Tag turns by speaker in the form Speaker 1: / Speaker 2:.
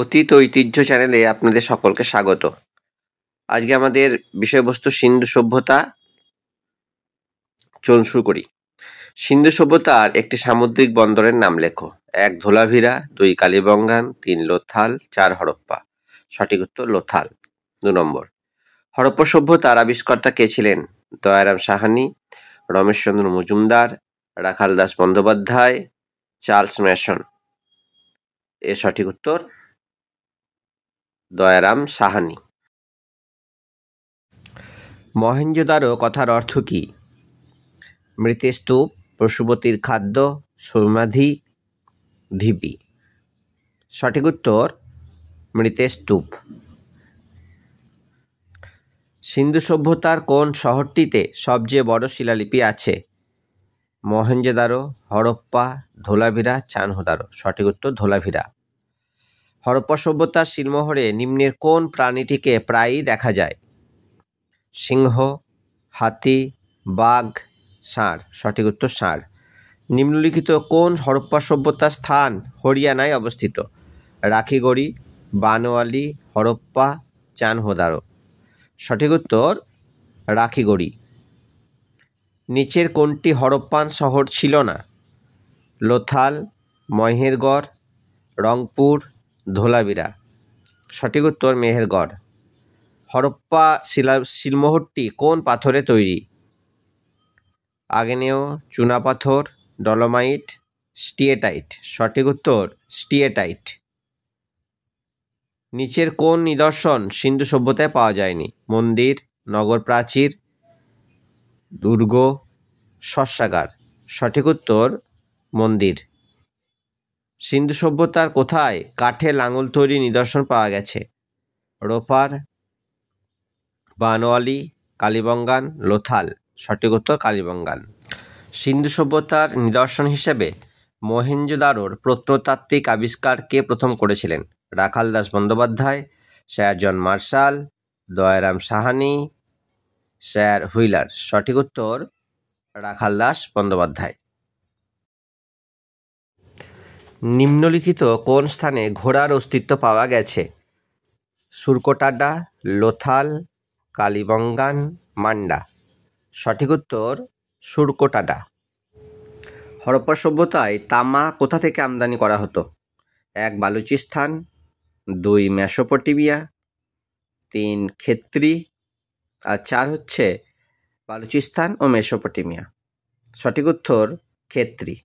Speaker 1: অতীত ঐতিহ্য চ্যানেলে আপনাদের সকলকে স্বাগত। আজকে আমাদের বিষয়বস্তু সিন্ধু সভ্যতা। চলুন শুরু করি। সিন্ধু সভ্যতার একটি সামুদ্রিক বন্দরের নাম লেখো। 1 ধোলাভিরা, 2 কালীবঙ্গান, 3 লোথাল, 4 হরপ্পা। সঠিক উত্তর লোথাল। 2 নম্বর, হরপ্পা সভ্যতার আবিষ্কর্তা কে ছিলেন? দয়ারাম সাহানি, রমেশচন্দ্র মজুমদার, রাখাল দাস বন্দ্যোপাধ্যায়, চার্লস ম্যাসন। এর সঠিক উত্তর দয়ারাম সাহানি। মহেঞ্জোদারো কথার অর্থ কি? মৃৎস্তূপ, পশুপতির খাদ্য, সমাধি, ঢিপি। সঠিক উত্তর মৃৎস্তূপ। সিন্ধু সভ্যতার কোন শহরটিতে সবচেয়ে বড় শিলালিপি আছে? মহেঞ্জোদারো, হরপ্পা, ধোলাভিরা, চানহোদারো। সঠিক উত্তর ধোলাভিরা। হরপ্পা সভ্যতার শিলমোহরে নিম্নের কোন প্রাণীটিকে প্রায়ই দেখা যায়? সিংহ, হাতি, বাঘ, ষাঁড়। সঠিক উত্তর ষাঁড়। নিম্নলিখিত কোন হরপ্পা সভ্যতার স্থান হরিয়ানায় অবস্থিত? রাখিগড়ি, বানওয়ালি, হরপ্পা, চানহোদারো। সঠিক উত্তর রাখিগড়ি। নিচের কোনটি হরপ্পান শহর ছিল না? লোথাল, মহেরগড়, রংপুর, ধোলাভিরা। সঠিক উত্তর মেহেরগড়। হরপ্পা শিলমোহরটি কোন পাথরে তৈরি? আগ্নেয়, চুনাপাথর, ডলোমাইট, স্টিয়েটাইট। সঠিক উত্তর স্টিয়েটাইট। নিচের কোন নিদর্শন সিন্ধু সভ্যতায় পাওয়া যায়নি? মন্দির, নগর প্রাচীর, দুর্গ, শস্যাগার। সঠিক উত্তর মন্দির। সিন্ধু সভ্যতার কোথায় কাঠের লাঙল তৈরি নিদর্শন পাওয়া গেছে? রোপার, বানওয়ালি, কালীবঙ্গান, লোথাল। সঠিক উত্তর কালীবঙ্গান। সিন্ধু সভ্যতার নিদর্শন হিসেবে মহেঞ্জোদারোর প্রত্নতাত্ত্বিক আবিষ্কার কে প্রথম করেছিলেন? Rakhal Das Bandyopadhyay, sir John Marshall, Dayaram Sahni, sir Wheeler. সঠিক উত্তর রাখাল দাস বন্দ্যোপাধ্যায়। নিম্নলিখিত কোন স্থানে ঘোড়ার অস্তিত্ব পাওয়া গেছে? সুরকোটাডা, লোথাল, কালীবঙ্গান, মান্ডা। সঠিক উত্তর সুরকোটাডা। হরপ্পা সভ্যতায় তামা কোথা থেকে আমদানি করা হতো? 1 বালুচিস্তান, 2 মেসোপটেমিয়া, 3 খেত্রি, আর 4 হচ্ছে বালুচিস্তান ও মেসোপটেমিয়া। সঠিক উত্তর খেত্রি।